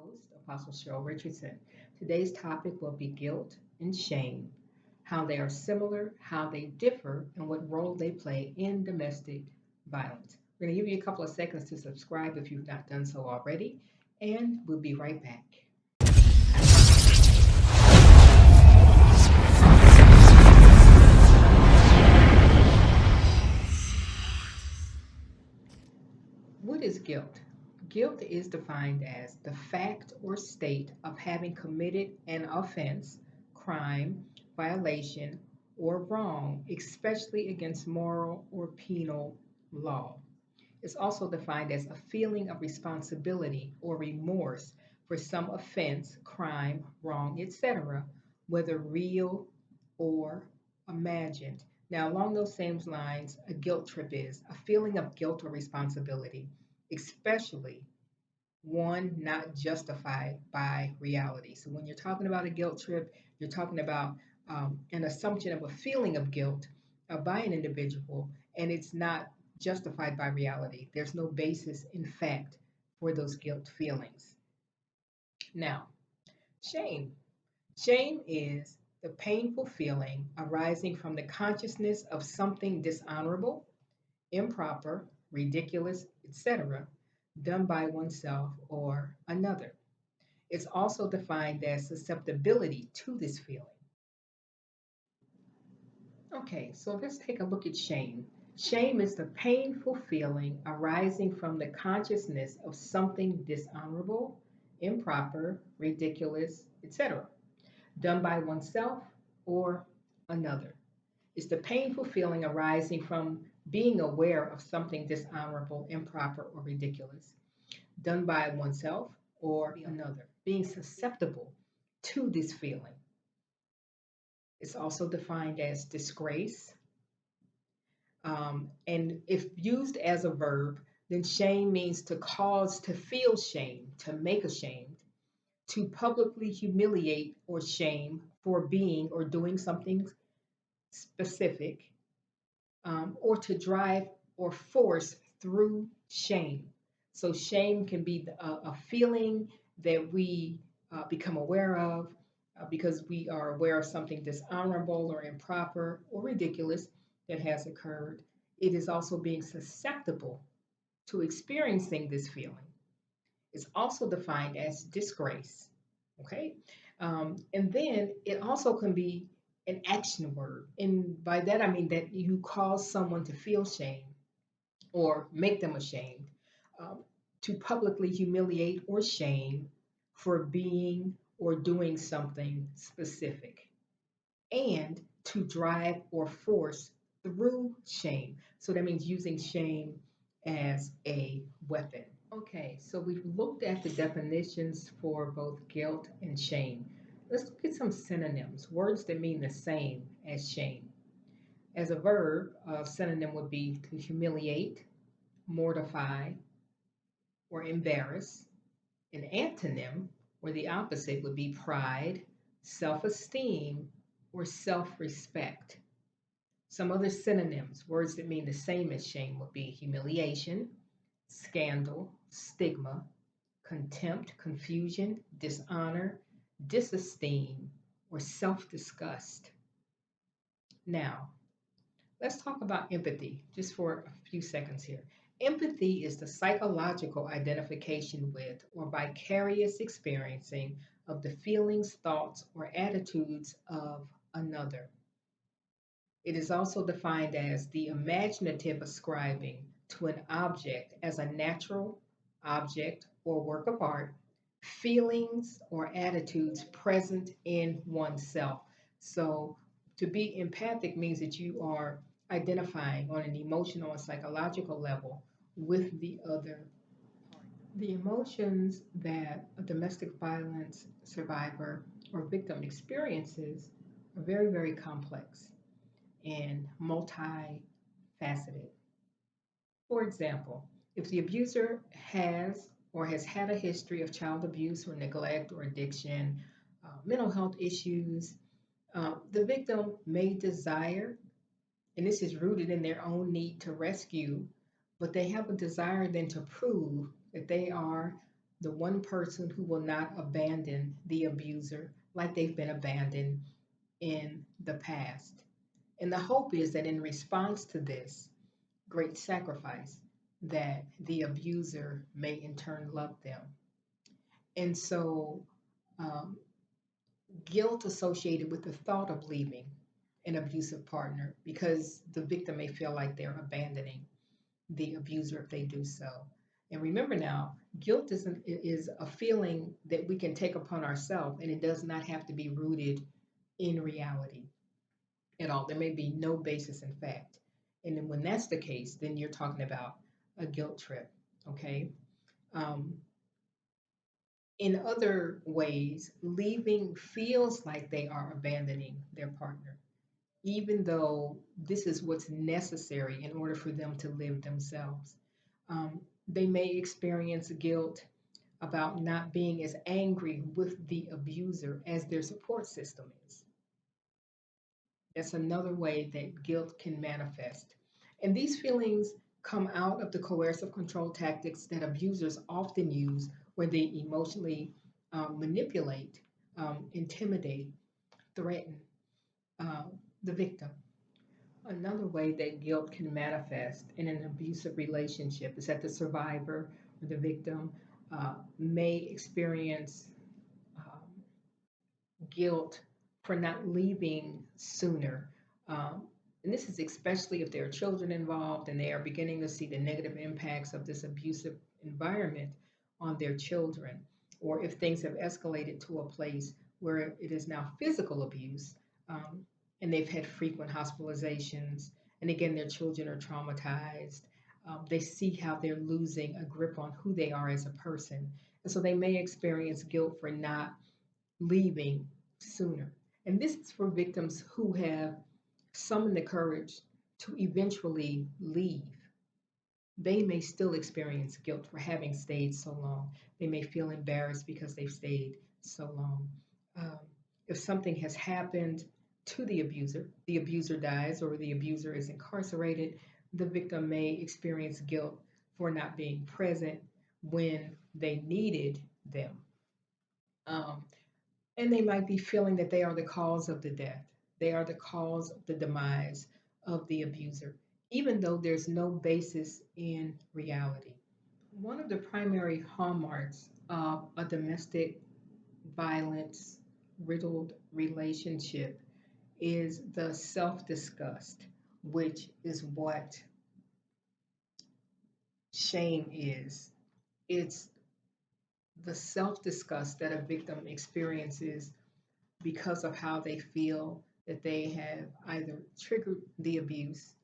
host, Apostle Cheryl Richardson. Today's topic will be guilt and shame, how they are similar, how they differ, and what role they play in domestic violence. We're going to give you a couple of seconds to subscribe if you've not done so already, and we'll be right back. What is guilt? Guilt is defined as the fact or state of having committed an offense, crime, violation, or wrong, especially against moral or penal law. It's also defined as a feeling of responsibility or remorse for some offense, crime, wrong, etc., whether real or imagined. Now, along those same lines, a guilt trip is a feeling of guilt or responsibility, especially one not justified by reality. So, when you're talking about a guilt trip, you're talking about an assumption of a feeling of guilt by an individual, and it's not justified by reality. There's no basis in fact for those guilt feelings. Now, shame. Shame is the painful feeling arising from the consciousness of something dishonorable, improper, ridiculous, etc., done by oneself or another. It's also defined as susceptibility to this feeling. Okay, so let's take a look at shame. Shame is the painful feeling arising from the consciousness of something dishonorable, improper, ridiculous, etc., done by oneself or another. It's the painful feeling arising from being aware of something dishonorable, improper, or ridiculous, done by oneself or another, being susceptible to this feeling. It's also defined as disgrace. And if used as a verb, then shame means to cause to feel shame, to make ashamed, to publicly humiliate or shame for being or doing something specific, or to drive or force through shame. So, shame can be a feeling that we become aware of because we are aware of something dishonorable or improper or ridiculous that has occurred. It is also being susceptible to experiencing this feeling. It's also defined as disgrace. Okay. And then it also can be an action word. And by that, I mean that you cause someone to feel shame or make them ashamed, um, to publicly humiliate or shame for being or doing something specific, and to drive or force through shame. So that means using shame as a weapon. Okay, so we've looked at the definitions for both guilt and shame. Let's look at some synonyms, words that mean the same as shame. As a verb, a synonym would be to humiliate, mortify, or embarrass. An antonym, or the opposite, would be pride, self esteem, or self respect. Some other synonyms, words that mean the same as shame, would be humiliation, scandal, stigma, contempt, confusion, dishonor, disesteem, or self disgust. Now, let's talk about empathy just for a few seconds here. Empathy is the psychological identification with or vicarious experiencing of the feelings, thoughts, or attitudes of another. It is also defined as the imaginative ascribing to an object as a natural object or work of art, feelings or attitudes present in oneself. So, to be empathic means that you are identifying on an emotional and psychological level with the other. The emotions that a domestic violence survivor or victim experiences are very, very complex and multifaceted. For example, if the abuser has or has had a history of child abuse or neglect or addiction, mental health issues, the victim may desire, and this is rooted in their own need to rescue, but they have a desire then to prove that they are the one person who will not abandon the abuser like they've been abandoned in the past. And the hope is that in response to this great sacrifice, that the abuser may in turn love them. And so, um, guilt associated with the thought of leaving an abusive partner because the victim may feel like they're abandoning the abuser if they do so. And remember now, guilt is a feeling that we can take upon ourselves, and it does not have to be rooted in reality at all. There may be no basis in fact. And then when that's the case, then you're talking about a guilt trip, okay? Um, in other ways, leaving feels like they are abandoning their partner, even though this is what's necessary in order for them to live themselves. They may experience guilt about not being as angry with the abuser as their support system is. That's another way that guilt can manifest. And these feelings come out of the coercive control tactics that abusers often use, where they emotionally manipulate, intimidate, threaten uh, the victim. Another way that guilt can manifest in an abusive relationship is that the survivor or the victim may experience um, guilt for not leaving sooner. Um, and this is especially if there are children involved and they are beginning to see the negative impacts of this abusive environment on their children, or if things have escalated to a place where it is now physical abuse, um, and they've had frequent hospitalizations, and again, their children are traumatized. They see how they're losing a grip on who they are as a person. And so they may experience guilt for not leaving sooner. And this is for victims who have summoned the courage to eventually leave. They may still experience guilt for having stayed so long. They may feel embarrassed because they've stayed so long. Um, if something has happened to the abuser dies, or the abuser is incarcerated, the victim may experience guilt for not being present when they needed them. Um, and they might be feeling that they are the cause of the death. They are the cause of the demise of the abuser, even though there's no basis in reality. One of the primary hallmarks of a domestic violence riddled relationship is the self disgust, which is what shame is. It's the self disgust that a victim experiences because of how they feel that they have either triggered the abuse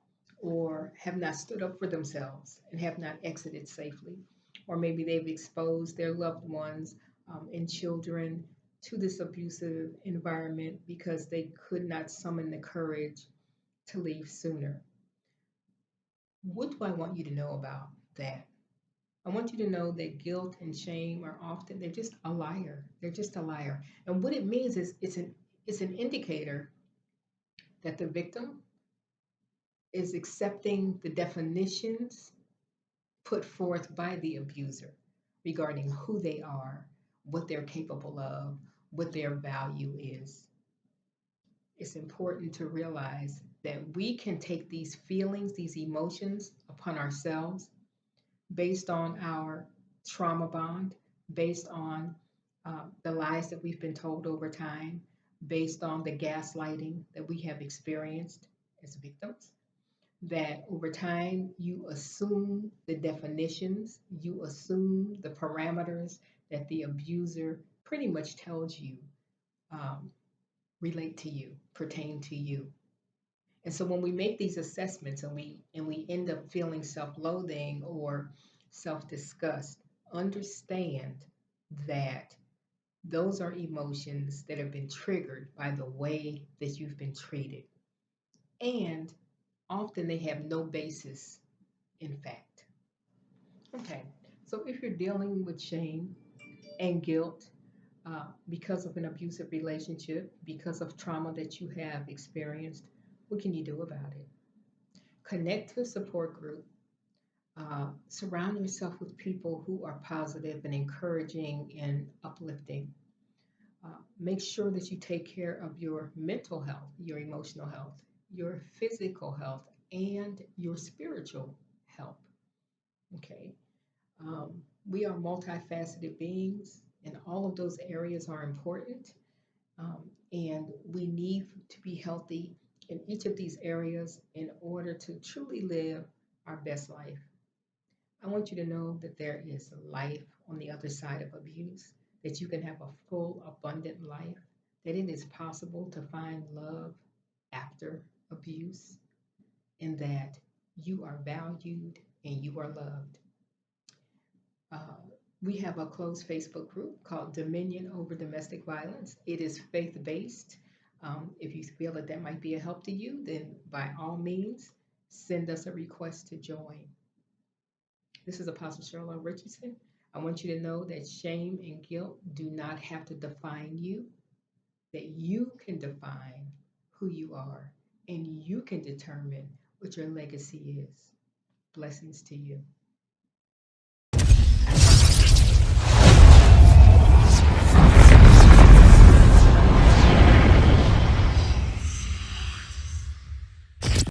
or have not stood up for themselves and have not exited safely. Or maybe they've exposed their loved ones and children to this abusive environment because they could not summon the courage to leave sooner. What do I want you to know about that? I want you to know that guilt and shame are often, they're just a liar. They're just a liar. And what it means is it's an indicator that the victim is accepting the definitions put forth by the abuser regarding who they are, what they're capable of, what their value is. It's important to realize that we can take these feelings, these emotions upon ourselves based on our trauma bond, based on the lies that we've been told over time, based on the gaslighting that we have experienced as victims, that over time you assume the definitions, you assume the parameters that the abuser pretty much tells you um, relate to you, pertain to you. And so when we make these assessments and we end up feeling self-loathing or self-disgust, understand that those are emotions that have been triggered by the way that you've been treated. And often they have no basis in fact. Okay, so if you're dealing with shame and guilt because of an abusive relationship, because of trauma that you have experienced, what can you do about it? Connect to a support group. Surround yourself with people who are positive and encouraging and uplifting. Make sure that you take care of your mental health, your emotional health, your physical health, and your spiritual health. Okay. We are multifaceted beings, and all of those areas are important. And we need to be healthy in each of these areas in order to truly live our best life. I want you to know that there is life on the other side of abuse, that you can have a full, abundant life, that it is possible to find love after abuse, and that you are valued and you are loved. Uh, we have a closed Facebook group called Dominion Over Domestic Violence. It is faith based. If you feel that that might be a help to you, then by all means, send us a request to join. This is Apostle Cheryl Richardson. I want you to know that shame and guilt do not have to define you, that you can define who you are, and you can determine what your legacy is. Blessings to you.